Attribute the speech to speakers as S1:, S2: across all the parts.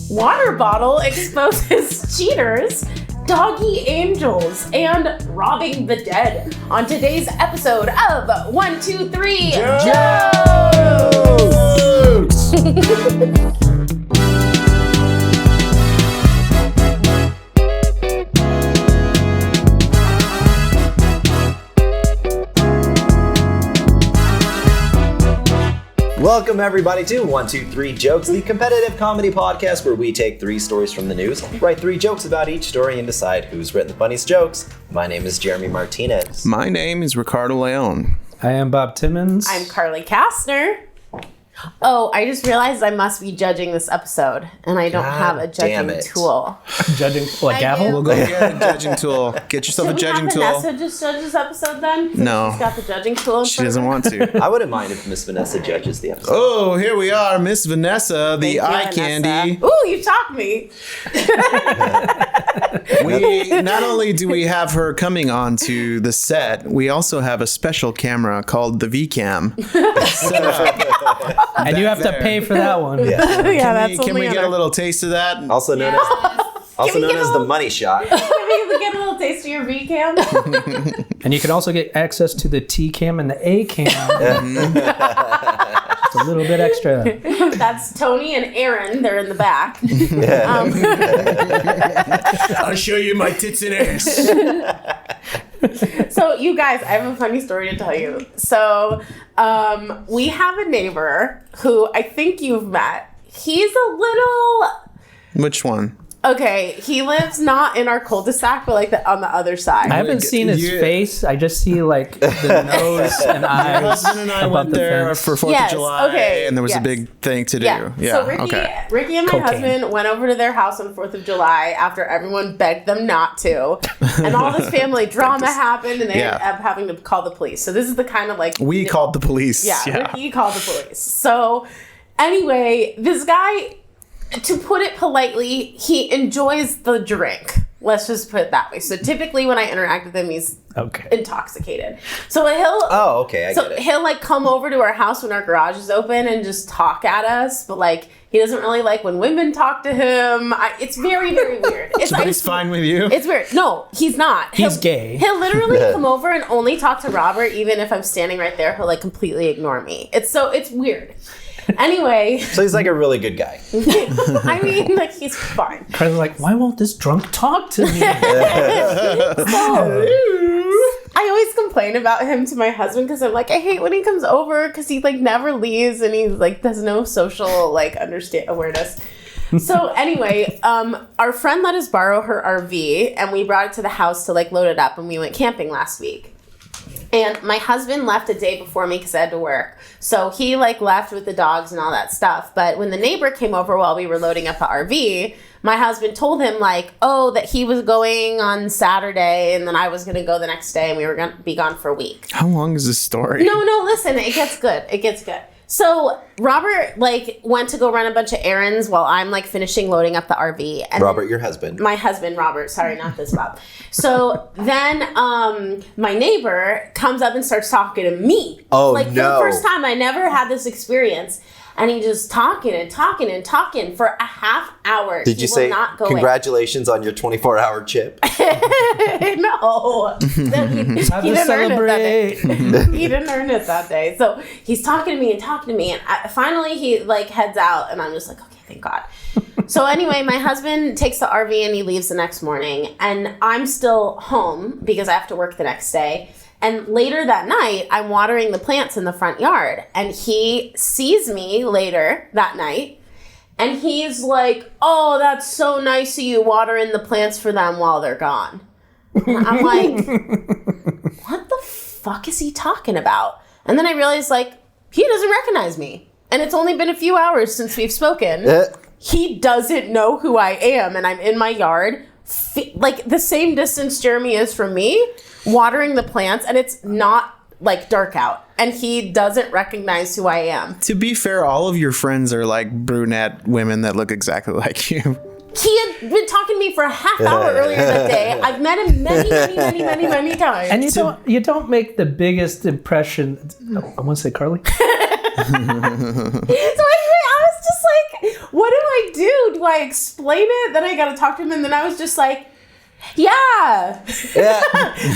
S1: Water bottle exposes cheaters, doggy angels, and robbing the dead on today's episode of 1, 2, 3 Jokes!
S2: Welcome everybody to 1, 2, 3 Jokes, the competitive comedy podcast where we take 3 stories from the news, write 3 jokes about each story, and decide who's written the funniest jokes. My name is Jeremy Martinez.
S3: My name is Ricardo Leon.
S4: I am Bob Timmons.
S1: I'm Carly Kastner. Oh, I just realized I must be judging this episode, and I don't have a judging tool.
S4: Judging, what, gavel?
S3: We'll go get a judging tool. Get yourself a judging tool.
S1: Vanessa just judge this episode then?
S3: No.
S1: She's got the judging tool.
S3: She doesn't want to.
S2: I wouldn't mind if Miss Vanessa judges the episode.
S3: Oh, here we are, Miss Vanessa, the eye
S1: Vanessa.
S3: candy.
S1: Ooh, you talked me.
S3: We not only do we have her coming onto the set, we also have a special camera called the VCam.
S4: And you have to pay for that one.
S1: Yeah,
S3: Can we get a little taste of that?
S2: Also known as the money shot.
S1: Can we get a little taste of your V-cam?
S4: And you can also get access to the T-cam and the A-cam. Just a little bit extra.
S1: That's Tony and Aaron. They're in the back.
S3: I'll show you my tits and ass.
S1: So, you guys, I have a funny story to tell you. So, we have a neighbor who I think you've met. He's a little...
S3: Which one?
S1: Okay, he lives not in our cul-de-sac, but like on the other side.
S4: I haven't seen his face. I just see like the nose and eyes.
S3: My husband and I went there for 4th of July, and there was a big thing to do.
S1: So Ricky and my husband went over to their house on 4th of July after everyone begged them not to. And all this family drama happened, and they ended up having to call the police. So this is the kind of like...
S3: We called the police.
S1: Yeah, Ricky called the police. So anyway, this guy... To put it politely, he enjoys the drink. Let's just put it that way. So typically when I interact with him, he's intoxicated. So he'll he'll like come over to our house when our garage is open and just talk at us. But like he doesn't really like when women talk to him. It's very, very weird.
S3: But he's fine with you?
S1: It's weird. No, he's not.
S4: He's gay.
S1: He'll literally come over and only talk to Robert, even if I'm standing right there. He'll like completely ignore me. It's weird. Anyway.
S2: So he's like a really good guy.
S1: I mean, like, he's fine.
S4: Carly's like, why won't this drunk talk to me?
S1: So, I always complain about him to my husband because I'm like, I hate when he comes over because he, like, never leaves and he's, like, there's no social, like, awareness. So, anyway, our friend let us borrow her RV and we brought it to the house to, like, load it up and we went camping last week. And my husband left a day before me because I had to work. So he like left with the dogs and all that stuff. But when the neighbor came over while we were loading up the RV, my husband told him like, that he was going on Saturday and then I was going to go the next day and we were going to be gone for a week.
S3: How long is this story?
S1: No, listen, it gets good. So Robert like went to go run a bunch of errands while I'm like finishing loading up the RV. And
S2: Robert, your husband.
S1: My husband, Robert. Sorry, not this Bob. So then my neighbor comes up and starts talking to me.
S2: Oh,
S1: like, for the first time, I never had this experience. And he just talking for a half hour.
S2: Did you say congratulations on your 24-hour chip?
S1: No. He didn't earn it that day. He didn't earn it that day. So he's talking to me. And finally he like heads out. And I'm just like, okay, thank God. So anyway, my husband takes the RV and he leaves the next morning. And I'm still home because I have to work the next day. And later that night, I'm watering the plants in the front yard. And he sees me later that night. And he's like, oh, that's so nice of you watering the plants for them while they're gone. And I'm like, what the fuck is he talking about? And then I realized, like, he doesn't recognize me. And it's only been a few hours since we've spoken. He doesn't know who I am. And I'm in my yard, like the same distance Jeremy is from me, watering the plants, and it's not like dark out, and he doesn't recognize who I am.
S3: To be fair, all of your friends are like brunette women that look exactly like you.
S1: He had been talking to me for a half hour earlier that day. I've met him many times.
S4: And you don't make the biggest impression. I want to say Carly.
S1: So anyway, I was just like, what do I do? Do do I explain it? Then I got to talk to him, and then I was just like, yeah.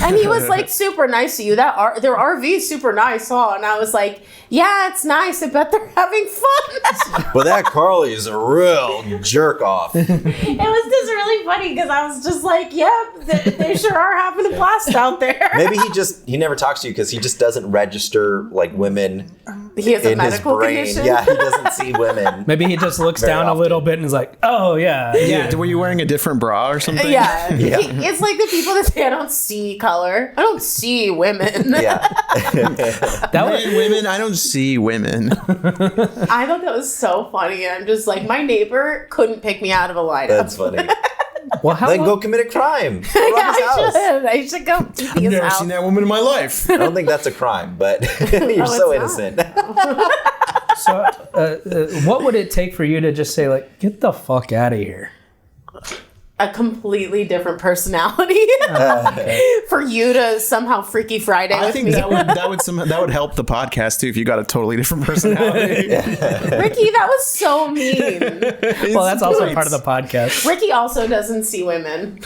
S1: And he was like super nice to you. Their RV is super nice, huh? And I was like, yeah, it's nice. I bet they're having fun.
S2: Well, that Carly is a real jerk off.
S1: It was just really funny because I was just like, yeah, they sure are having a blast out there.
S2: Maybe he never talks to you because he just doesn't register like women.
S1: He has a
S2: in his
S1: medical
S2: brain.
S1: condition.
S2: Yeah, he doesn't see women.
S4: Maybe he just looks
S2: Very
S4: down
S2: often.
S4: a little bit and is like, oh, yeah.
S3: Yeah, were you wearing a different bra or something?
S1: Yeah. It's like the people that say, I don't see color. I don't see women.
S2: Yeah.
S3: Women, I don't see women.
S1: I thought that was so funny. And I'm just like, my neighbor couldn't pick me out of a lineup.
S2: That's funny.
S4: Well, how
S2: Then
S4: long-
S2: go commit a crime. Rob his house.
S1: I should go to
S3: I've
S1: his
S3: never
S1: house.
S3: seen that woman in my life.
S2: I don't think that's a crime, but you're so
S1: it's
S2: innocent.
S4: So, what would it take for you to just say, like, get the fuck out of here?
S1: A completely different personality for you to somehow Freaky Friday
S3: I
S1: with
S3: think
S1: me.
S3: that would help the podcast too if you got a totally different personality.
S1: Ricky, that was so mean.
S4: Well, that's also part of the podcast.
S1: Ricky also doesn't see women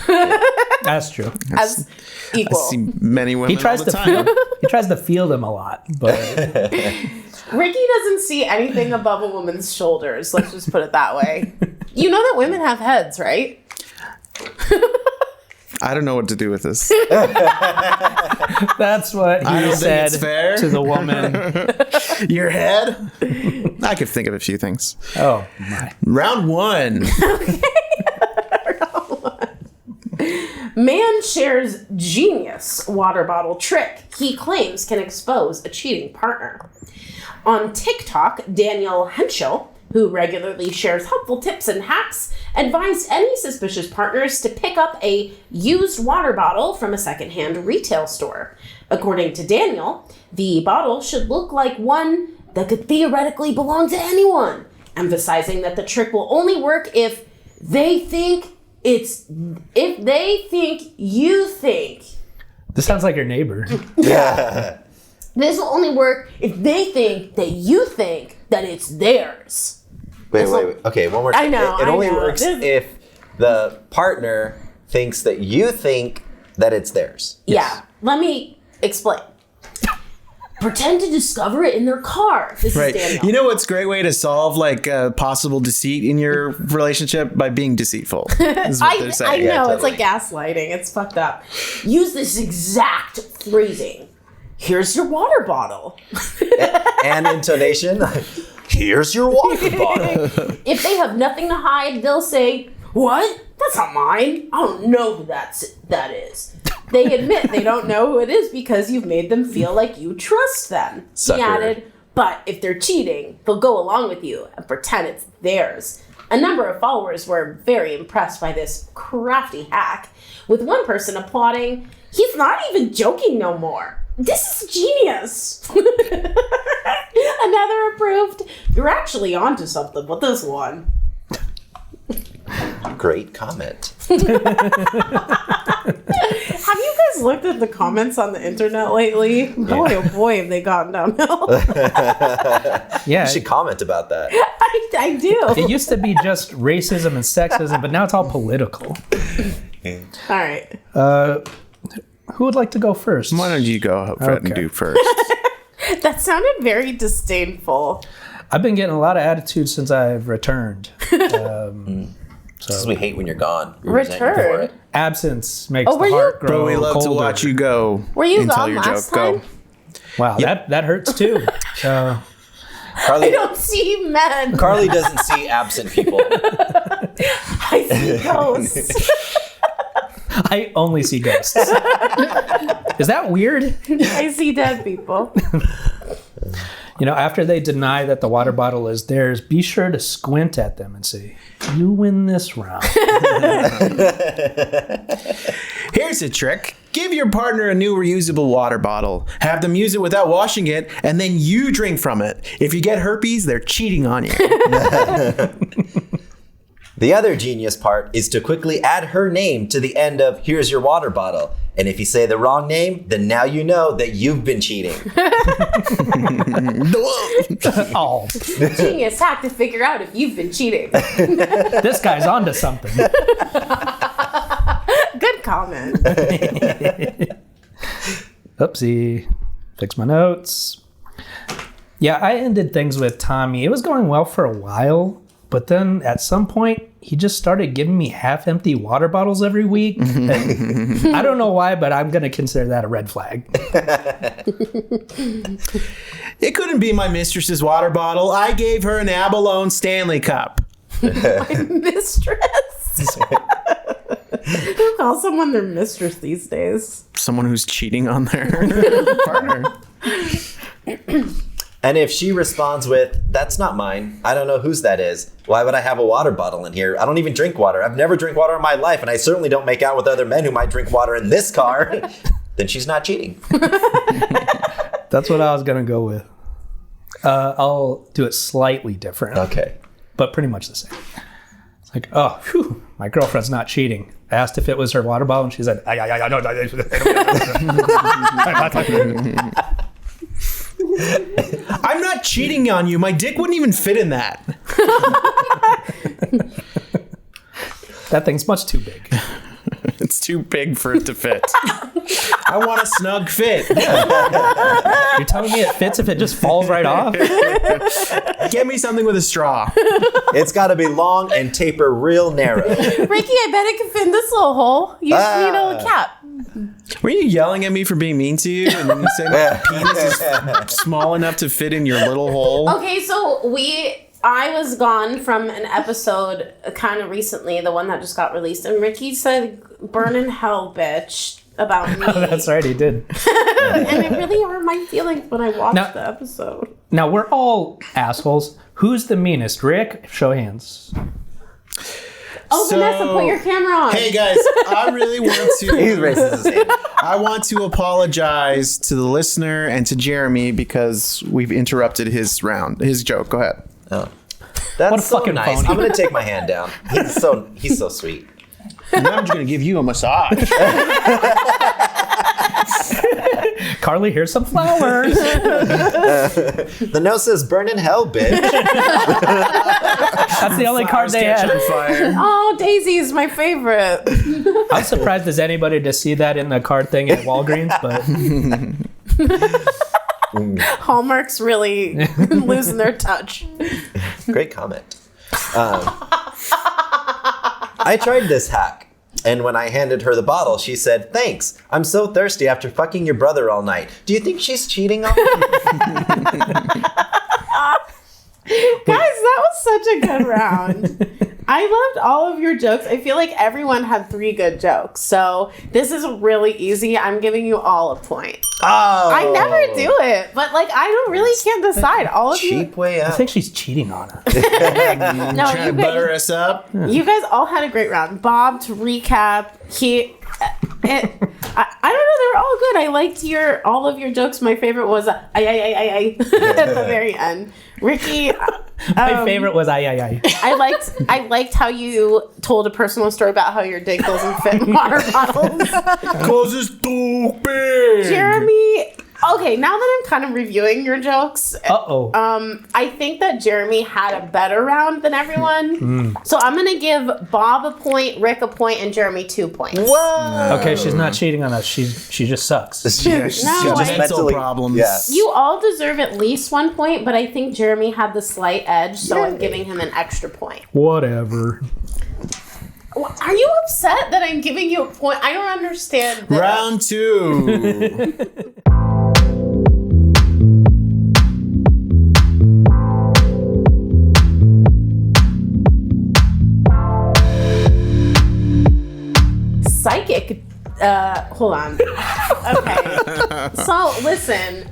S4: That's true.
S1: as
S3: I
S1: equal.
S3: see many women
S4: He tries
S3: all the
S4: to
S3: time.
S4: he tries to feel them a lot, but
S1: Ricky doesn't see anything above a woman's shoulders. Let's just put it that way. You know that women have heads, right?
S3: I don't know what to do with this.
S4: that's what
S3: I
S4: he
S3: don't think
S4: said
S3: it's fair.
S4: to the woman.
S3: Your head? I could think of a few things.
S4: Oh my!
S3: Round one.
S1: Man shares genius water bottle trick he claims can expose a cheating partner. On TikTok, Daniel Henschel, who regularly shares helpful tips and hacks, advised any suspicious partners to pick up a used water bottle from a secondhand retail store. According to Daniel, the bottle should look like one that could theoretically belong to anyone, emphasizing that the trick will only work if they think you think.
S4: This sounds like your neighbor.
S1: This will only work if they think that you think that it's theirs.
S2: Wait. Okay, one more time.
S1: I know,
S2: It
S1: I
S2: only
S1: know.
S2: works if the partner thinks that you think that it's theirs.
S1: Yeah, let me explain. Pretend to discover it in their car. This
S3: Right.
S1: is Daniel.
S3: You know what's a great way to solve like possible deceit in your relationship? By being deceitful. Is what they're
S1: I
S3: saying.
S1: know,
S2: Yeah,
S1: it's like gaslighting. It's fucked up. Use this exact phrasing. Here's your water bottle.
S2: And intonation. Here's your water bottle.
S1: If they have nothing to hide, they'll say, "What? That's not mine. I don't know who that is." They admit they don't know who it is because you've made them feel like you trust them.
S2: Sucker.
S1: He added, "But if they're cheating, they'll go along with you and pretend it's theirs." A number of followers were very impressed by this crafty hack, with one person applauding, "He's not even joking no more. This is genius." Another approved, "You're actually onto something with this one."
S2: Great comment.
S1: Have you guys looked at the comments on the internet lately? Boy, oh boy, have they gotten downhill.
S4: Yeah,
S2: You should comment about that.
S1: I do.
S4: it used to be just racism and sexism, but now it's all political.
S1: All right.
S4: Who would like to go first?
S3: Why don't you go, Fred, and
S4: Okay.
S3: do first?
S1: That sounded very disdainful.
S4: I've been getting a lot of attitude since I've returned.
S2: Because we hate when you're gone. We resent you for
S1: Return?
S2: it.
S4: Absence makes
S1: Oh,
S4: the
S1: were you-
S4: heart grow
S3: But we love to
S4: colder.
S3: watch you go.
S1: Were you
S3: until
S1: gone
S3: your
S1: last
S3: joke. Go.
S1: time?
S4: Wow, that hurts too. So
S1: I
S2: Carly,
S1: don't see men.
S2: Carly doesn't see absent people.
S1: I see ghosts.
S4: I only see ghosts. Is that weird?
S1: I see dead people.
S4: You know, after they deny that the water bottle is theirs, be sure to squint at them and say, "You win this round."
S3: Here's a trick. Give your partner a new reusable water bottle. Have them use it without washing it, and then you drink from it. If you get herpes, they're cheating on you.
S2: The other genius part is to quickly add her name to the end of "Here's your water bottle." And if you say the wrong name, then now you know that you've been cheating.
S4: Oh,
S1: Genius hack to figure out if you've been cheating.
S4: this guy's onto something.
S1: Good comment.
S4: Oopsie. Fix my notes. Yeah, I ended things with Tommy. It was going well for a while, but then at some point, he just started giving me half-empty water bottles every week. I don't know why, but I'm going to consider that a red flag.
S3: It couldn't be my mistress's water bottle. I gave her an abalone Stanley Cup.
S1: My mistress. Who calls someone their mistress these days?
S3: Someone who's cheating on their partner.
S2: And if she responds with, "That's not mine. I don't know whose that is. Why would I have a water bottle in here? I don't even drink water. I've never drank water in my life, and I certainly don't make out with other men who might drink water in this car," then she's not cheating.
S4: That's what I was going to go with. I'll do it slightly different,
S2: Okay.
S4: but pretty much the same. It's like, oh, phew, my girlfriend's not cheating. I asked if it was her water bottle, and she said, I don't.
S3: I'm not cheating on you. My dick wouldn't even fit in that.
S4: That thing's much too big.
S3: It's too big for it to fit. I want a snug fit.
S4: You're telling me it fits if it just falls right off?
S3: Get me something with a straw.
S2: It's got to be long and taper real narrow.
S1: Ricky, I bet it can fit in this little hole. You just need a cap.
S3: Were you yelling at me for being mean to you? And then you say my penis is small enough to fit in your little hole?
S1: Okay, so I was gone from an episode kind of recently, the one that just got released, and Ricky said, "Burn in hell, bitch," about me.
S4: Oh, that's right, he did.
S1: And it really hurt my feelings when I watched
S4: Now-
S1: the episode.
S4: Now, we're all assholes. Who's the meanest? Rick? Show hands.
S1: Oh,
S3: So-
S1: Vanessa, put your camera on.
S3: Hey guys, I really want
S2: He's
S3: to.
S2: racist as hell.
S3: I want to apologize to the listener and to Jeremy because we've interrupted his joke. Go ahead.
S2: Oh. That's
S4: What a
S2: so
S4: fucking
S2: nice.
S4: phony.
S2: I'm gonna take my hand down. He's so sweet.
S3: Now I'm just gonna give you a massage.
S4: Carly, here's some flowers.
S2: The note says, "Burn in hell, bitch."
S4: That's the only card they
S3: Catch
S4: had.
S3: on fire.
S1: Oh, Daisy is my favorite.
S4: I'm surprised there's anybody to see that in the card thing at Walgreens, but
S1: Hallmark's really losing their touch.
S2: Great comment. I tried this hack, and when I handed her the bottle, she said, "Thanks. I'm so thirsty after fucking your brother all night. Do you think she's cheating on me?"
S1: Guys, that was such a good round. I loved all of your jokes. I feel like everyone had 3 good jokes. So this is really easy. I'm giving you all a point.
S2: Oh,
S1: I never do it, but like I don't really can't decide. All of
S2: cheap way
S4: I
S2: out.
S4: think she's cheating on her.
S1: you, no,
S3: Trying to butter us up.
S1: you guys all had a great round. Bob, to recap, I don't know, they were all good. I liked all of your jokes. My favorite was I at the very end. Ricky,
S4: My favorite was I.
S1: I liked how you told a personal story about how your dick doesn't fit in water bottles.
S3: Cause it's too big.
S1: Jeremy, okay, now that I'm kind of reviewing your jokes,
S4: Uh-oh.
S1: I think that Jeremy had a better round than everyone. So I'm gonna give Bob a point, Rick a point, and Jeremy 2 points.
S2: Whoa.
S4: Okay, she's not cheating on us. She just sucks.
S3: She's
S1: No,
S3: got
S1: I-
S3: mental problems.
S2: Yes.
S1: You all deserve at least 1 point, but I think Jeremy had the slight edge, so I'm giving him an extra point.
S4: Whatever.
S1: Are you upset that I'm giving you a point? I don't understand.
S3: Round 2.
S1: Psychic. Hold on. Okay. So listen.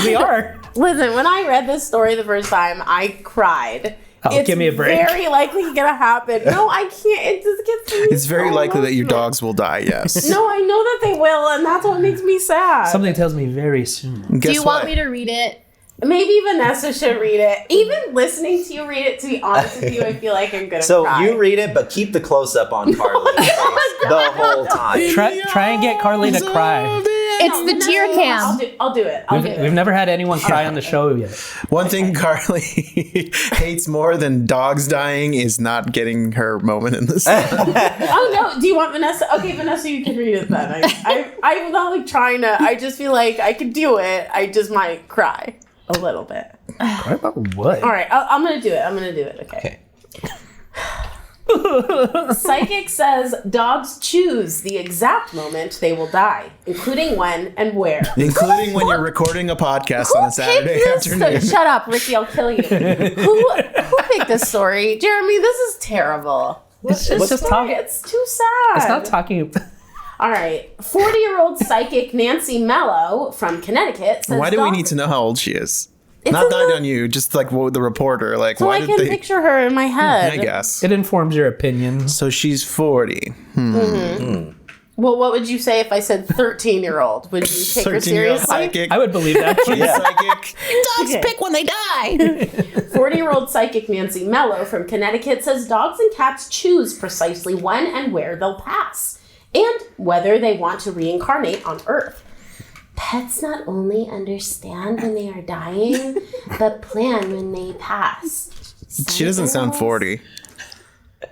S4: We are.
S1: Listen, when I read this story the first time, I cried.
S4: Oh, give me a break.
S1: It's very likely gonna happen. No, I can't. It just gets me.
S3: It's very
S1: so
S3: likely that your
S1: emotional.
S3: dogs will die, yes.
S1: No, I know that they will, and that's what makes me sad.
S4: Something tells me very soon.
S3: Guess
S5: Do you want me to read it?
S1: Maybe Vanessa should read it. Even listening to you read it, to be honest with you, I feel like I'm gonna cry.
S2: You read it, but keep the close up on Carly's face the whole time.
S4: Try and get Carly to cry.
S5: It's the tear cam.
S1: I'll do it.
S4: We've never had anyone cry on the show yet.
S3: One thing Carly hates more than dogs dying is not getting her moment in the sun.
S1: Oh no! Do you want Vanessa? Okay, Vanessa, you can read it then. I'm not like trying to. I just feel like I could do it. I just might cry a little bit.
S4: Cry about what?
S1: All right, I'm gonna do it. Okay. Psychic says dogs choose the exact moment they will die, including when and where.
S3: Including when you're recording a podcast on a Saturday afternoon.
S1: Shut up, Ricky! I'll kill you. Who picked this story, Jeremy? This is terrible.
S4: It's just talking.
S1: It's too sad.
S4: It's not talking.
S1: All right, 40-year-old psychic Nancy Mello from Connecticut says.
S3: Why do we need to know how old she is? Not on you, just like the reporter. Like,
S1: so
S3: why
S1: I
S3: did
S1: can
S3: they?
S1: picture her in my head.
S3: I guess.
S4: It informs your opinion.
S3: So she's 40.
S1: Well, what would you say if I said 13-year-old? Would you take her
S3: 13-year-old
S1: seriously?
S3: psychic.
S4: I would believe that.
S3: She's psychic.
S5: Dogs pick when they die.
S1: 40-year-old psychic Nancy Mello from Connecticut says dogs and cats choose precisely when and where they'll pass, and whether they want to reincarnate on Earth. Pets not only understand when they are dying, but plan when they pass.
S3: She doesn't sound 40.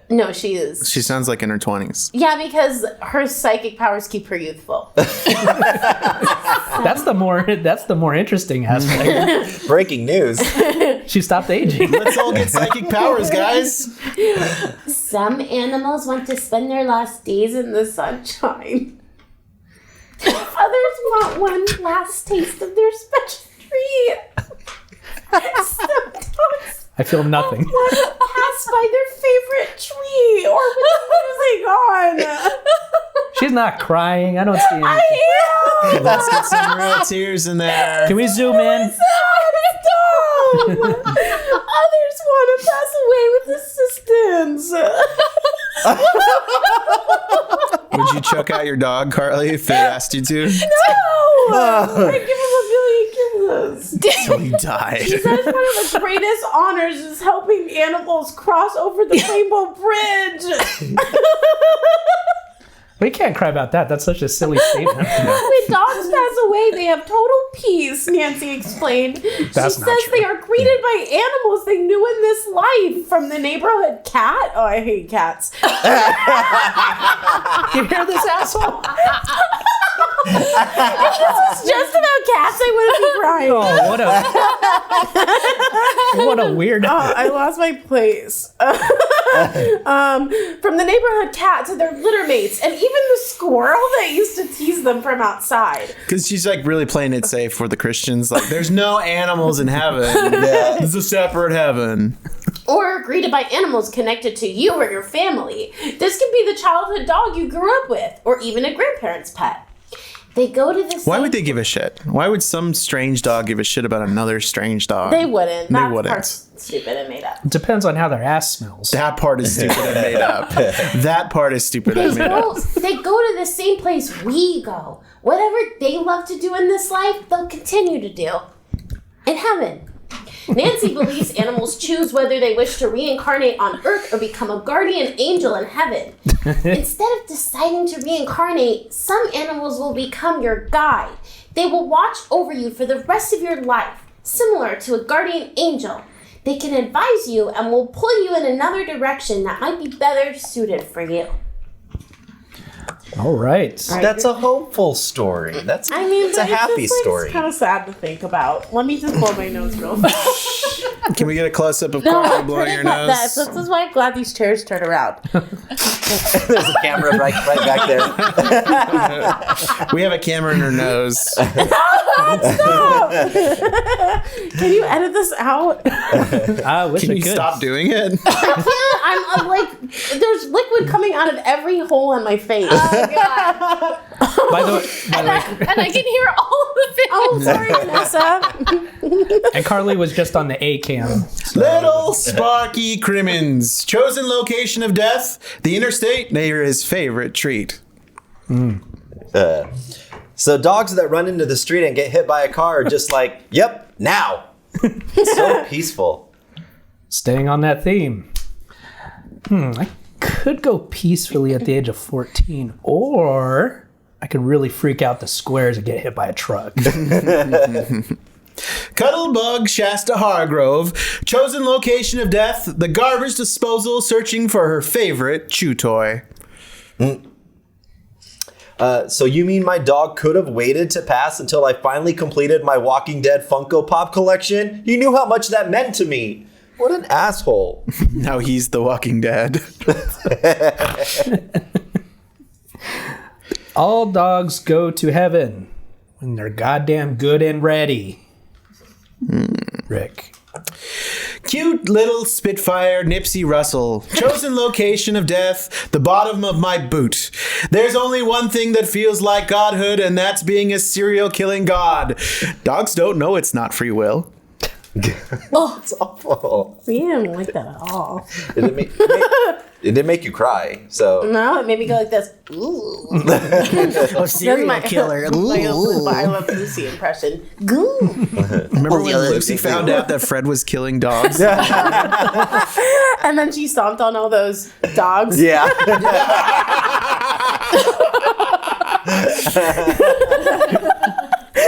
S1: No, she is.
S3: She sounds like in her 20s.
S1: Yeah, because her psychic powers keep her youthful.
S4: That's the more interesting aspect.
S2: Breaking news.
S4: She stopped aging.
S3: Let's all get psychic powers, guys.
S1: Some animals want to spend their last days in the sunshine. Others want one last taste of their special treat. Some dogs
S4: I feel nothing.
S1: want to pass by their favorite tree or with the music on.
S4: She's not crying. I don't see anything.
S1: I am.
S3: Let's get some real tears in there.
S4: Can we zoom in?
S1: Stop. Others want to pass away with assistance.
S3: Would you choke out your dog, Carly, if they asked you to?
S1: No! I give him a million kisses.
S3: So he died.
S1: He says one of the greatest honors is helping animals cross over the Rainbow Bridge.
S4: We can't cry about that. That's such a silly statement.
S1: When dogs pass away, they have total peace, Nancy explained.
S4: That's
S1: she
S4: not
S1: says
S4: true.
S1: they are greeted by animals they knew in this life, from the neighborhood cat. Oh, I hate cats.
S4: You hear this asshole?
S1: If this was just about cats, I wouldn't be crying.
S4: Oh, what a weird.
S1: I lost my place. From the neighborhood cat to their litter mates, and even the squirrel that used to tease them from outside.
S3: Because she's like really playing it safe for the Christians. Like, there's no animals in heaven.
S2: Yeah.
S3: It's a separate heaven.
S1: Or greeted by animals connected to you or your family. This could be the childhood dog you grew up with, or even a grandparent's pet. They go to the
S3: Why would they give a shit? Why would some strange dog give a shit about another strange dog?
S1: They wouldn't.
S3: They
S1: That
S3: wouldn't.
S1: part's stupid and made up.
S4: It depends on how their ass smells.
S3: That part is stupid and made up. That part is stupid and made up.
S1: They go to the same place we go. Whatever they love to do in this life, they'll continue to do in heaven. Nancy believes animals choose whether they wish to reincarnate on Earth or become a guardian angel in heaven. Instead of deciding to reincarnate, some animals will become your guide. They will watch over you for the rest of your life, similar to a guardian angel. They can advise you and will pull you in another direction that might be better suited for you.
S4: All right.
S2: That's a hopeful story. It's a happy story.
S1: It's kind of sad to think about. Let me just blow my nose real fast.
S3: Can we get a close up of Carly blowing your nose?
S1: This is why I'm glad these chairs turn around.
S2: There's a camera right back there.
S3: We have a camera in her nose.
S1: Stop! Can you edit this out?
S4: I wish
S3: Can
S4: I
S3: you
S4: could.
S3: stop doing it?
S1: I'm like, there's liquid coming out of every hole in my face.
S5: Oh, God.
S4: By the way,
S5: And I can hear all of it.
S1: Oh, sorry, Vanessa.
S4: and Carly was just on the A cam.
S3: Little Sparky Crimmins, chosen location of death, the interstate near his favorite treat.
S2: So dogs that run into the street and get hit by a car are just like, yep, now. So peaceful.
S4: Staying on that theme. I could go peacefully at the age of 14, or I could really freak out the squares and get hit by a truck.
S3: Cuddlebug Shasta Hargrove, chosen location of death, the garbage disposal, searching for her favorite chew toy.
S2: So you mean my dog could have waited to pass until I finally completed my Walking Dead Funko Pop collection? You knew how much that meant to me. What an asshole.
S3: Now he's the Walking Dead.
S4: All dogs go to heaven when they're goddamn good and ready. Rick.
S3: Cute little Spitfire Nipsey Russell, chosen location of death, the bottom of my boot. There's only one thing that feels like godhood, and that's being a serial killing god. Dogs don't know it's not free will.
S1: Oh,
S2: It's awful.
S1: we didn't like that at all.
S2: It did make you cry. So
S1: No, it made me go like this. Ooh.
S5: Oh, serial
S1: My
S5: killer.
S1: my
S5: Ooh.
S1: I love Lucy impression. Goo.
S3: Remember when
S5: yeah,
S3: Lucy found out that Fred was killing dogs?
S1: And then she stomped on all those dogs.
S2: yeah.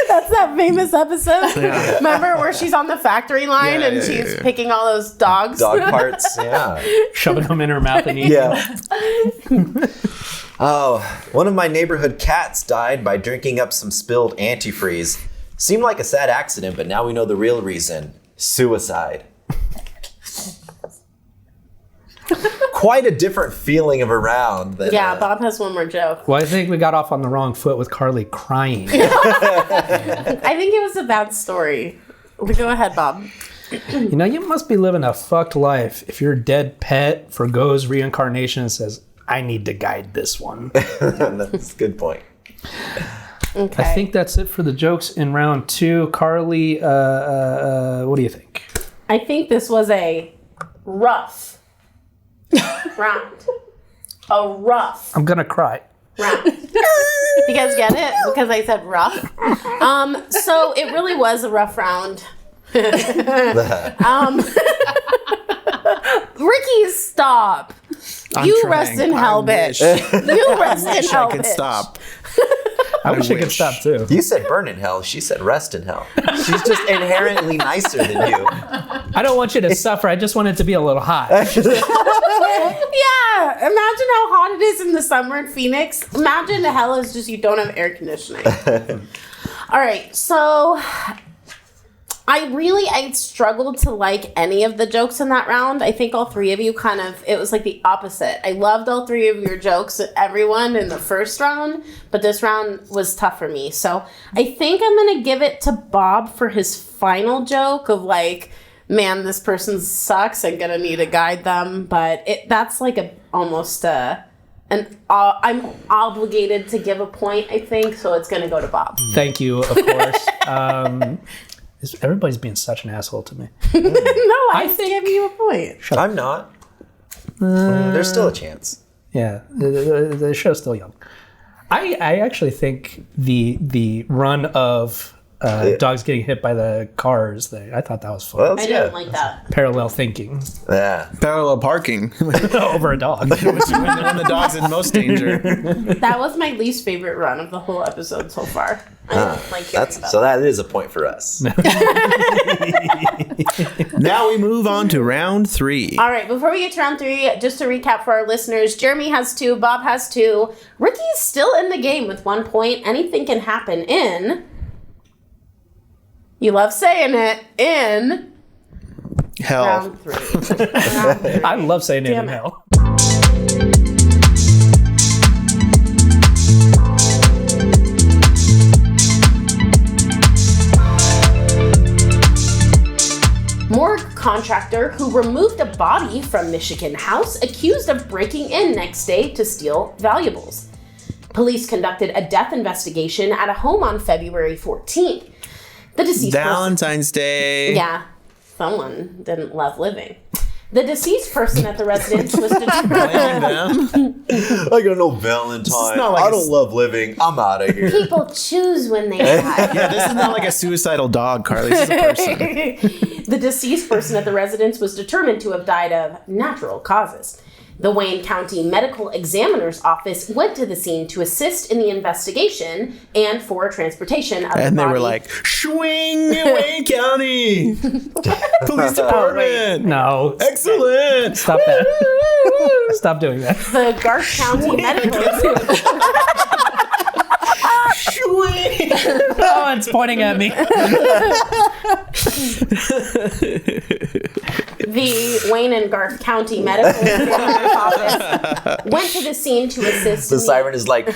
S1: That's that famous episode. Remember where she's on the factory line and she's picking all those dogs?
S2: Dog parts. Yeah.
S4: Shoving them in her mouth and eating them.
S2: Yeah. Oh, one of my neighborhood cats died by drinking up some spilled antifreeze. Seemed like a sad accident, but now we know the real reason. Suicide. Quite a different feeling of around than
S1: Yeah, Bob has one more joke.
S4: Well, I think we got off on the wrong foot with Carly crying.
S1: I think it was a bad story. Go ahead, Bob.
S4: You know, you must be living a fucked life if your dead pet forgoes reincarnation and says, I need to guide this one.
S2: That's a good point.
S1: Okay.
S4: I think that's it for the jokes in round 2. Carly, what do you think?
S1: I think this was a rough round. A rough
S4: I'm gonna cry.
S1: round. You guys get it? Because I said rough. So it really was a rough round. Ricky, stop. You
S3: trying.
S1: rest in
S3: I
S1: hell,
S3: wish.
S1: bitch. You rest in
S3: Wish
S1: hell,
S3: I could
S1: bitch.
S3: stop.
S4: I wish I could
S3: wish.
S4: stop too.
S2: You said burn in hell. She said rest in hell. She's just inherently nicer than you.
S4: I don't want you to suffer. I just want it to be a little hot.
S1: Yeah, imagine how hot it is in the summer in Phoenix. Imagine the hell is just you don't have air conditioning. All right, so I struggled to like any of the jokes in that round. I think all three of you it was like the opposite. I loved all three of your jokes, everyone in the first round, but this round was tough for me. So I think I'm going to give it to Bob for his final joke of like, man, this person sucks. I'm going to need to guide them. But that's like I'm obligated to give a point, I think. So it's going to go to Bob.
S4: Thank you, of course. Everybody's being such an asshole to me.
S1: No, I
S4: think-
S1: gave you a point.
S2: I'm not. There's still a chance.
S4: Yeah, the show's still young. I actually think the run of dogs getting hit by the cars, I thought that was fun.
S2: Well,
S1: I didn't like that.
S4: Parallel thinking
S2: yeah.
S3: Parallel parking.
S4: over a dog.
S3: when the dog's in most danger.
S1: That was my least favorite run of the whole episode so far. I didn't like hearing about
S2: So that is a point for us.
S3: Now we move on to round 3.
S1: All right, before we get to round 3, just to recap for our listeners, Jeremy has 2, Bob has 2. Ricky's still in the game with 1 point. Anything can happen in... You love saying it, in...
S3: Hell.
S1: Round 3.
S4: I love saying it in
S1: Damn it.
S4: hell.
S1: Morgue contractor who removed a body from Michigan house accused of breaking in next day to steal valuables. Police conducted a death investigation at a home on February 14th. The deceased person...
S3: Valentine's Day.
S1: Yeah, someone didn't love living. The deceased person at the residence was determined.
S2: I got no Valentine.
S3: not like
S2: I don't love living. I'm out of here.
S1: People choose when they die.
S3: Yeah, this is not like a suicidal dog, Carly. This is a person.
S1: The deceased person at the residence was determined to have died of natural causes. The Wayne County Medical Examiner's Office went to the scene to assist in the investigation and for transportation of the body.
S3: And they were like, "Swing, Wayne County Police Department."
S4: No.
S3: Excellent.
S4: Stop that. Stop doing that.
S1: The Garth County Medical Examiner.
S3: Swing.
S4: Oh, it's pointing at me.
S1: The Wayne and Garth County Medical Examiner's Office went to the scene to assist.
S2: The siren is like,
S1: They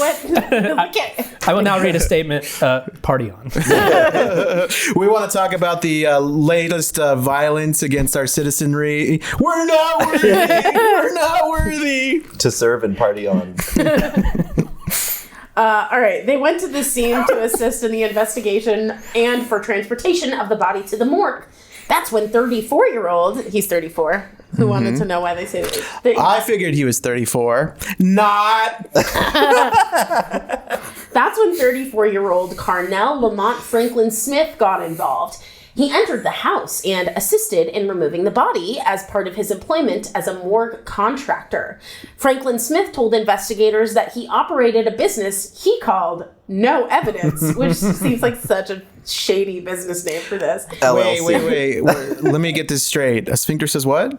S1: went.
S4: I will now read a statement. Party on.
S3: We want to talk about the latest violence against our citizenry. We're not worthy. We're not worthy.
S2: to serve and party on.
S1: All right. They went to the scene to assist in the investigation and for transportation of the body to the morgue. That's when 34-year-old, he's 34, who wanted to know why they say that.
S3: I figured he was 34. Not.
S1: That's when 34-year-old Carnell Lamont Franklin Smith got involved. He entered the house and assisted in removing the body as part of his employment as a morgue contractor. Franklin Smith told investigators that he operated a business he called No Evidence, which seems like such a shady business name for this.
S2: LLC.
S3: Wait. Let me get this straight. A sphincter says what?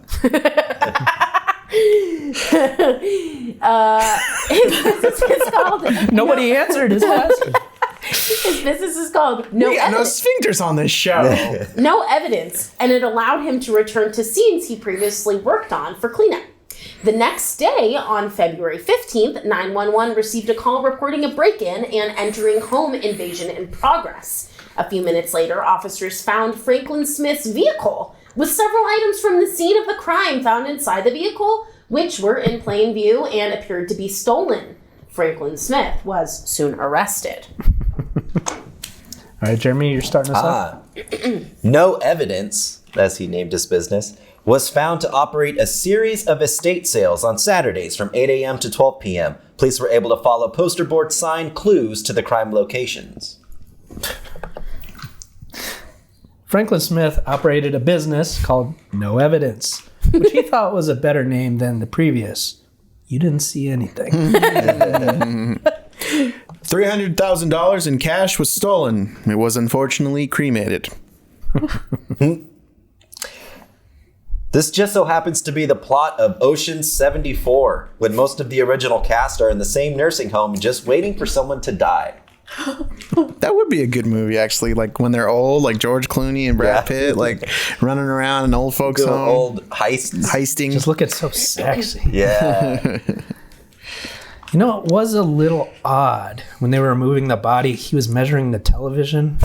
S1: His business is called
S4: Nobody answered his question.
S1: His business is called No
S3: We got no
S1: Evidence.
S3: sphincters on this show.
S1: No Evidence, and it allowed him to return to scenes he previously worked on for cleanup. The next day, on February 15th, 911 received a call reporting a break-in and entering home invasion in progress. A few minutes later, officers found Franklin Smith's vehicle with several items from the scene of the crime found inside the vehicle, which were in plain view and appeared to be stolen. Franklin Smith was soon arrested.
S4: All right, Jeremy, you're starting us off.
S2: No Evidence, as he named his business, was found to operate a series of estate sales on Saturdays from 8 a.m. to 12 p.m. Police were able to follow poster board sign clues to the crime locations.
S4: Franklin Smith operated a business called No Evidence, which he thought was a better name than the previous. You didn't see anything.
S3: $300,000 in cash was stolen. It was unfortunately cremated.
S2: This just so happens to be the plot of Ocean 74, when most of the original cast are in the same nursing home just waiting for someone to die.
S3: That would be a good movie, actually. Like when they're old, like George Clooney and Brad
S2: Yeah.
S3: Pitt, like running around in old folks'
S2: Good
S3: home,
S2: old heists.
S3: heisting.
S4: Just looking so sexy.
S2: Yeah.
S4: You know, it was a little odd when they were removing the body. He was measuring the television.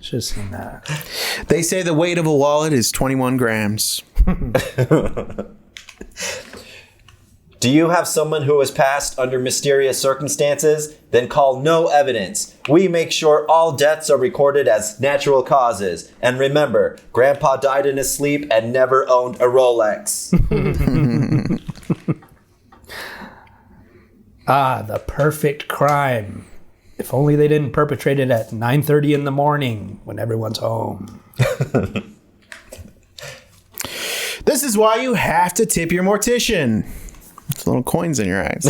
S4: Should have seen that.
S3: They say the weight of a wallet is 21 grams.
S2: Do you have someone who has passed under mysterious circumstances? Then call No Evidence. We make sure all deaths are recorded as natural causes. And remember, Grandpa died in his sleep and never owned a Rolex.
S4: The perfect crime. If only they didn't perpetrate it at 9:30 in the morning when everyone's home.
S3: This is why you have to tip your mortician. It's little coins in your eyes.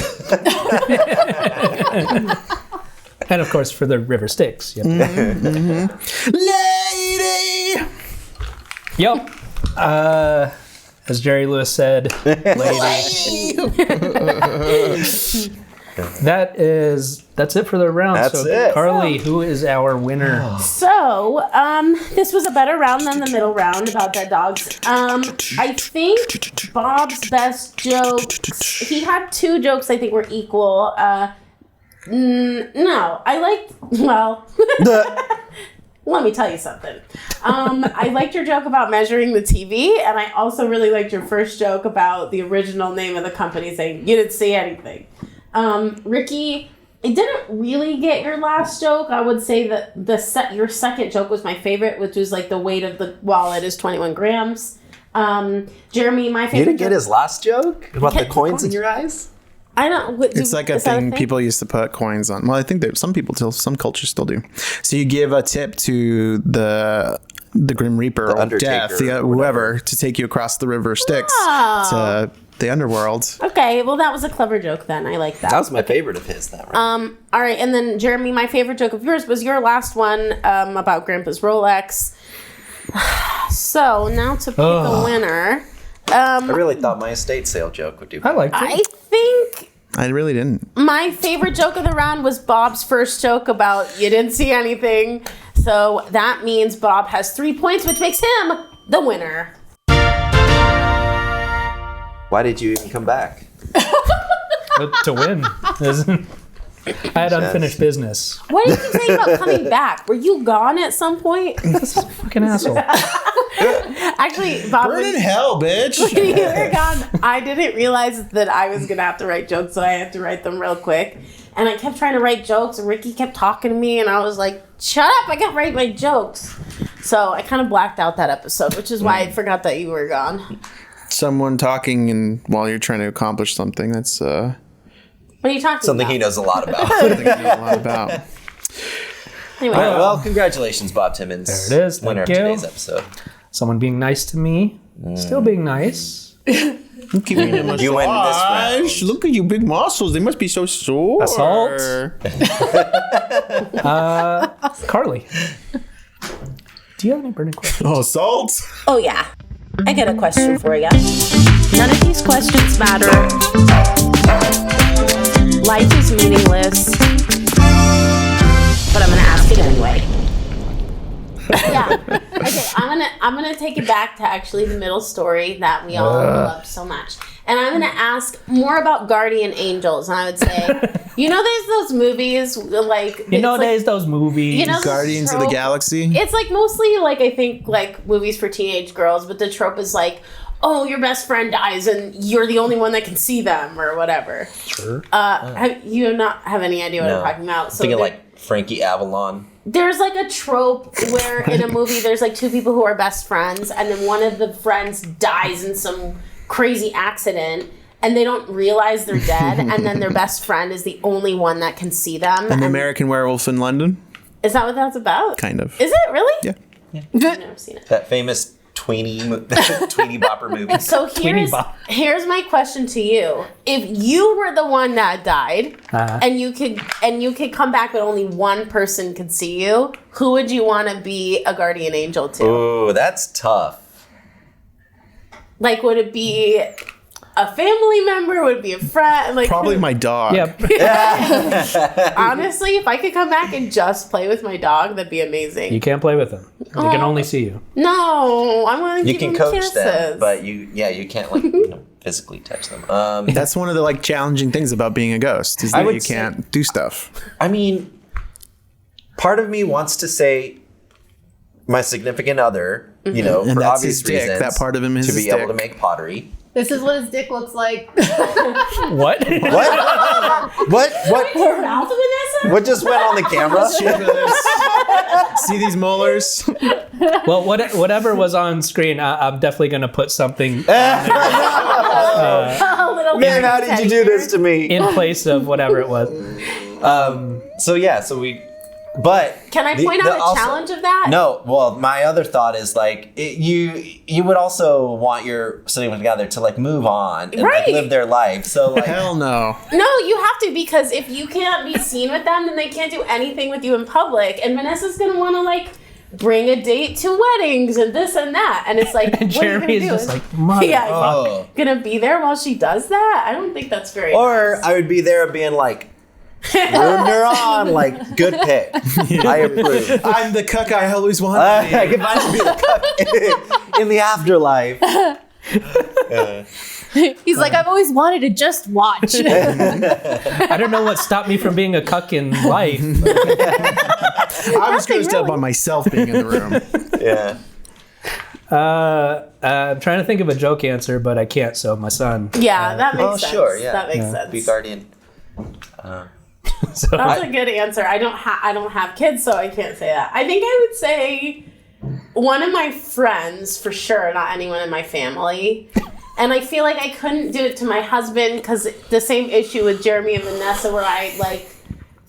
S4: And of course, for the River Styx. You have to-
S3: Lady!
S4: Yep. As Jerry Lewis said, lady. That's it for the round.
S2: That's
S4: so,
S2: it.
S4: Carly, who is our winner?
S1: So, this was a better round than the middle round about dead dogs. I think Bob's best joke, he had two jokes I think were equal. No, I liked, well, let me tell you something. I liked your joke about measuring the TV, and I also really liked your first joke about the original name of the company saying you didn't see anything. Ricky, I didn't really get your last joke. I would say that your second joke was my favorite, which was like the weight of the wallet is 21 grams. Jeremy, my favorite.
S2: You didn't get his last joke about the
S1: Get
S2: coins in
S1: coins.
S2: your eyes?
S1: I don't.
S3: It's like a thing people used to put coins on. Well, I think that some people some cultures still do. So you give a tip to the Grim Reaper
S2: The
S3: or
S2: Undertaker
S3: Death,
S2: or
S3: whoever, to take you across the river Styx to the underworld.
S1: Okay, well that was a clever joke then. I like that.
S2: That was my favorite of his. That right?
S1: All right, and then Jeremy, my favorite joke of yours was your last one about Grandpa's Rolex. So now to pick a winner.
S2: I really thought my estate sale joke would do.
S4: I liked it.
S1: I think
S3: I really didn't.
S1: my favorite joke of the round was Bob's first joke about you didn't see anything. So that means Bob has 3 points, which makes him the winner.
S2: Why did you even come back?
S4: To win. I had unfinished business.
S1: What did you say about coming back? Were you gone at some point?
S4: This is a fucking asshole.
S1: Actually, Bob,
S3: Burn in hell, bitch.
S1: when you were gone, I didn't realize that I was gonna have to write jokes, so I had to write them real quick. And I kept trying to write jokes, and Ricky kept talking to me, and I was like, "Shut up! I gotta write my jokes." So I kind of blacked out that episode, which is why I forgot that you were gone.
S3: Someone talking and while you're trying to accomplish something, that's
S1: What are you talking
S2: Something
S1: about?
S2: he knows a lot about.
S3: something you know a lot about.
S1: Anyway,
S2: All right, well, congratulations, Bob Timmons.
S4: There it is.
S2: Winner of
S4: Thank you.
S2: today's episode.
S4: Someone being nice to me. Still being nice.
S3: Look at me,
S2: You win this round.
S3: Look at you, big muscles. They must be so sore.
S4: Assault. Carly. Do you have any burning questions?
S3: Oh, salt.
S1: oh yeah, I got a question for you. None of these questions matter. Life is meaningless, but I'm gonna ask it anyway. Yeah. Okay, I'm gonna take it back to actually the middle story that we all loved so much. And I'm gonna ask more about guardian angels. And I would say, there's those movies like
S4: There's those movies.
S1: this
S3: Guardians of the
S1: trope-
S3: Galaxy.
S1: It's like mostly like I think like movies for teenage girls, but the trope is like, oh, your best friend dies and you're the only one that can see them or whatever.
S4: Sure.
S1: Have you not have any idea what I'm talking about? So
S2: Thinking
S1: there-
S2: like Frankie Avalon.
S1: there's like a trope where in a movie there's like two people who are best friends and then one of the friends dies in some crazy accident and they don't realize they're dead and then their best friend is the only one that can see them.
S3: An American Werewolf in London.
S1: Is that what that's about?
S3: Kind of.
S1: Is it really?
S3: Yeah.
S1: I've never seen it.
S2: That famous Tweenie Bopper movie.
S1: So here's my question to you: if you were the one that died, and you could come back, but only one person could see you, who would you want to be a guardian angel to?
S2: Ooh, that's tough.
S1: Like, would it be a family member? Would it be a friend? Like,
S3: Probably my dog.
S4: Yep.
S1: honestly, if I could come back and just play with my dog, that'd be amazing.
S4: You can't play with them. They can only see you.
S1: No, I want to
S2: You
S1: give
S2: can
S1: them
S2: coach
S1: kisses.
S2: them, but you can't like physically touch them.
S3: That's one of the like challenging things about being a ghost is that
S2: would
S3: you
S2: say-
S3: can't do stuff.
S2: I mean, part of me wants to say my significant other,
S3: And
S2: for
S3: that's
S2: obvious
S3: his dick.
S2: reasons.
S3: That part of him is
S2: to
S3: his
S2: be able
S3: dick.
S2: to make pottery.
S5: This is what his dick looks like.
S4: What?
S2: What?
S1: Your mouth, Vanessa?
S2: What just went on the camera?
S3: See these molars?
S4: Well, whatever was on screen, I'm definitely going to put something
S1: A little
S2: Man, how did you do this to me?
S4: in place of whatever it was.
S2: But
S1: Can I point out a challenge of that?
S2: No, well, my other thought is like you would also want your sitting together to like move on and
S1: Right.
S2: like live their life. So like,
S3: Hell no.
S1: No, you have to, because if you can't be seen with them, then they can't do anything with you in public. And Vanessa's gonna want to like bring a date to weddings and this and that. And it's like,
S4: And
S1: what are you
S4: Jeremy is
S1: gonna do?
S4: just like, mother.
S1: Yeah,
S2: oh.
S1: gonna be there while she does that? I don't think that's very
S2: Or
S1: nice.
S2: I would be there being like, rooting her on, like, good pick. I approve.
S3: I'm the cuck I always wanted.
S2: I can finally be the cuck in the afterlife.
S5: He's like, I've always wanted to just watch.
S4: I don't know what stopped me from being a cuck in life.
S3: I was
S1: Nothing
S3: grossed out by
S1: really.
S3: myself being in the room.
S2: Yeah.
S4: I'm trying to think of a joke answer, but I can't, so my son.
S1: Yeah, that makes sense.
S2: sure, yeah.
S1: That makes
S2: Be
S1: sense.
S2: guardian.
S4: So
S1: That's a good answer. I don't have kids, so I can't say that. I think I would say one of my friends for sure, not anyone in my family. And I feel like I couldn't do it to my husband because the same issue with Jeremy and Vanessa, where I like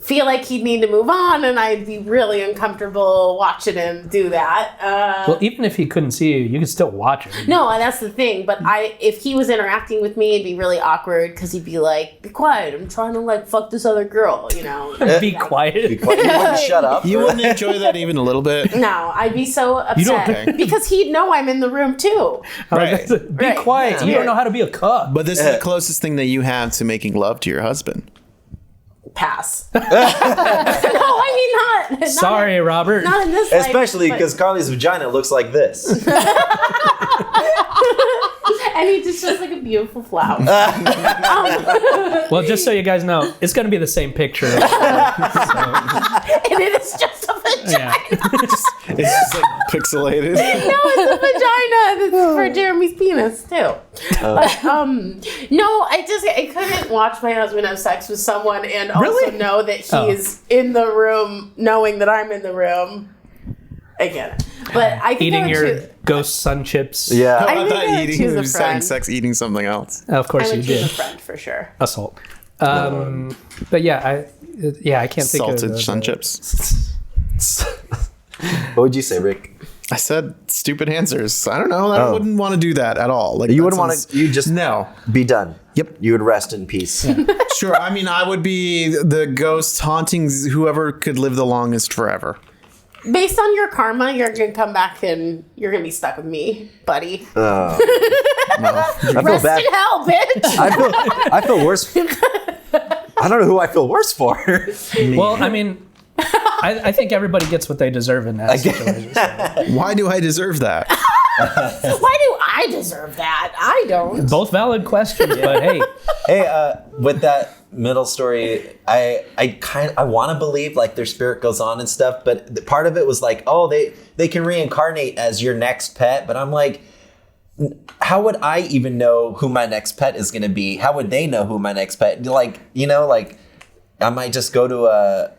S1: feel like he'd need to move on, and I'd be really uncomfortable watching him do that.
S4: well, even if he couldn't see you, you could still watch him.
S1: No, that's the thing. But if he was interacting with me, it'd be really awkward because he'd be like, "Be quiet! I'm trying to like fuck this other girl," you know.
S4: Be quiet.
S2: You wouldn't shut up.
S3: You wouldn't enjoy that even a little bit?
S1: No, I'd be so upset
S3: don't-
S1: because he'd know I'm in the room too.
S3: Right.
S4: Be
S1: Right.
S4: quiet. You don't know how to be a cub.
S3: But this is the closest thing that you have to making love to your husband.
S1: Pass. No, I mean not.
S4: Sorry, Robert.
S1: Not in this life,
S2: Especially
S1: but-
S2: because Carly's vagina looks like this.
S1: and he just looks like a beautiful flower.
S4: Well, just so you guys know, it's going to be the same picture.
S1: And it is just a vagina.
S4: Yeah.
S3: It's just like pixelated.
S1: No, it's a vagina. It's for Jeremy's penis too. But no, I couldn't watch my husband have sex with someone and also
S4: Really?
S1: know that he's in the room, knowing that I'm in the room. I get it, but I think I
S4: Eating
S1: would
S4: your
S1: choose-
S4: ghost sun chips.
S2: Yeah.
S1: I
S3: I
S1: think
S3: thought
S1: I would
S3: eating,
S1: choose
S3: you
S1: a
S3: were saying
S1: friend.
S3: sex eating something else.
S4: Of
S1: I
S4: course you
S1: would choose a
S4: did.
S1: friend for sure.
S4: Assault. But yeah, I can't think of
S3: Salted sun chips.
S2: What would you say, Rick?
S3: I said stupid answers. I don't know. I wouldn't want to do that at all. Like
S2: You
S3: that
S2: wouldn't want
S3: sounds-
S2: to. You just
S3: No.
S2: be done.
S3: Yep.
S2: You would rest in peace.
S3: Sure. I mean, I would be the ghost haunting whoever could live the longest forever.
S1: Based on your karma, you're gonna come back and you're gonna be stuck with me, buddy.
S2: I feel
S1: Rest
S2: bad.
S1: in hell, bitch.
S2: I feel worse. I don't know who I feel worse for.
S4: Well, I mean, I think everybody gets what they deserve in that situation.
S3: Why do I deserve that?
S1: Why do I deserve that? I don't.
S4: Both valid questions, but hey,
S2: Hey, with that middle story, I want to believe like their spirit goes on and stuff, but part of it was like, oh, they can reincarnate as your next pet, but I'm like, how would I even know who my next pet is going to be? How would they know who my next pet? Like, you know, like I might just go to a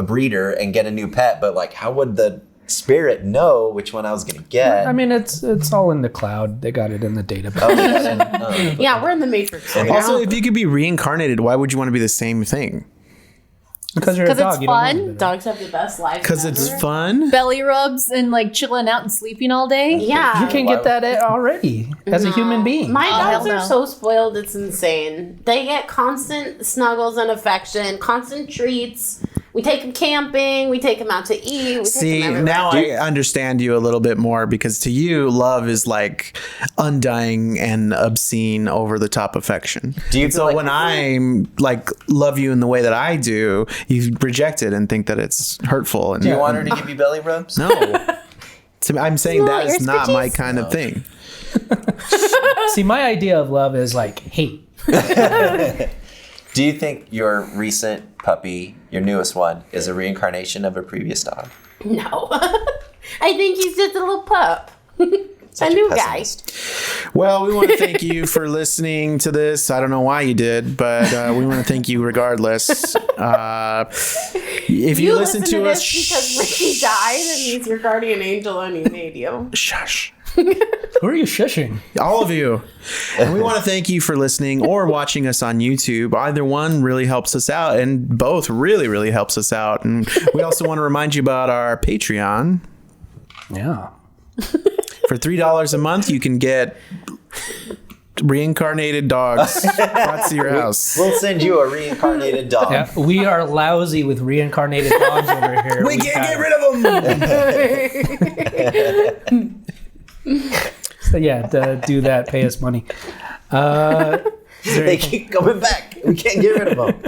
S2: breeder and get a new pet, but like, how would the spirit know which one I was going to get?
S4: I mean, it's all in the cloud. They got it in the database.
S1: Yeah, we're in the Matrix right
S3: Also,
S1: now.
S3: if you could be reincarnated, why would you want to be the same thing?
S4: Because you're a
S5: 'Cause it's
S4: dog. You don't know
S5: fun.
S4: any better.
S1: Dogs have the best life.
S3: Because it's fun.
S5: Belly rubs and like chilling out and sleeping all day.
S1: Yeah.
S4: You can get that already as a human being.
S1: My dogs
S5: hell
S1: are
S5: no.
S1: so spoiled, it's insane. They get constant snuggles and affection, constant treats. We take them camping, we take them out to eat. We
S3: See,
S1: take them
S3: now I understand you a little bit more because to you, love is like undying and obscene, over the top affection.
S2: Do you
S3: And
S2: feel
S3: so
S2: like-
S3: when I like love you in the way that I do, you reject it and think that it's hurtful. And
S2: Do you want her to give you belly rubs?
S3: No. I'm saying
S5: Smell
S3: that
S5: your
S3: is not my
S5: scritches?
S3: kind of thing.
S4: See, my idea of love is like hate.
S2: Do you think your recent puppy, your newest one, is a reincarnation of a previous dog?
S1: No. I think he's just a little pup. A new guy.
S2: Pessimist.
S3: Well, we want to thank you for listening to this. I don't know why you did, but we want to thank you regardless. If you listen to
S1: this
S3: us,
S1: because Ricky died and he's your guardian angel and he made you.
S3: shush.
S4: Who are you shushing?
S3: All of you. And we want to thank you for listening or watching us on YouTube. Either one really helps us out, and both really, really helps us out. And we also want to remind you about our Patreon.
S4: Yeah.
S3: For $3 a month, you can get reincarnated dogs brought to your house.
S2: We'll send you a reincarnated dog.
S4: Yeah, we are lousy with reincarnated dogs over here.
S3: We can't get rid of them.
S4: So yeah, to do that, pay us money.
S2: They keep coming back. We can't get rid of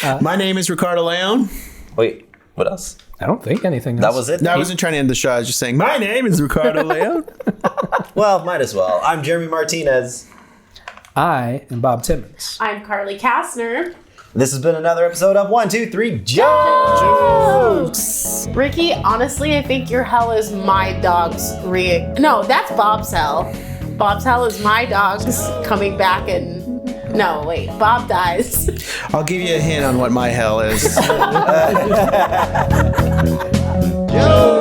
S2: them.
S3: My name is Ricardo Leon.
S2: Wait, what else?
S4: I don't think anything else.
S2: That was it?
S3: No, I wasn't trying to end the show. I was just saying, my name is Ricardo Leon.
S2: Well, might as well. I'm Jeremy Martinez.
S4: I am Bob Timmons.
S1: I'm Carly Kastner.
S2: This has been another episode of 1, 2, 3 Jokes.
S1: Ricky, honestly, I think your hell is my dog's No, that's Bob's hell. Bob's hell is my dog's coming back and No, wait. Bob dies.
S3: I'll give you a hint on what my hell is.
S2: Joe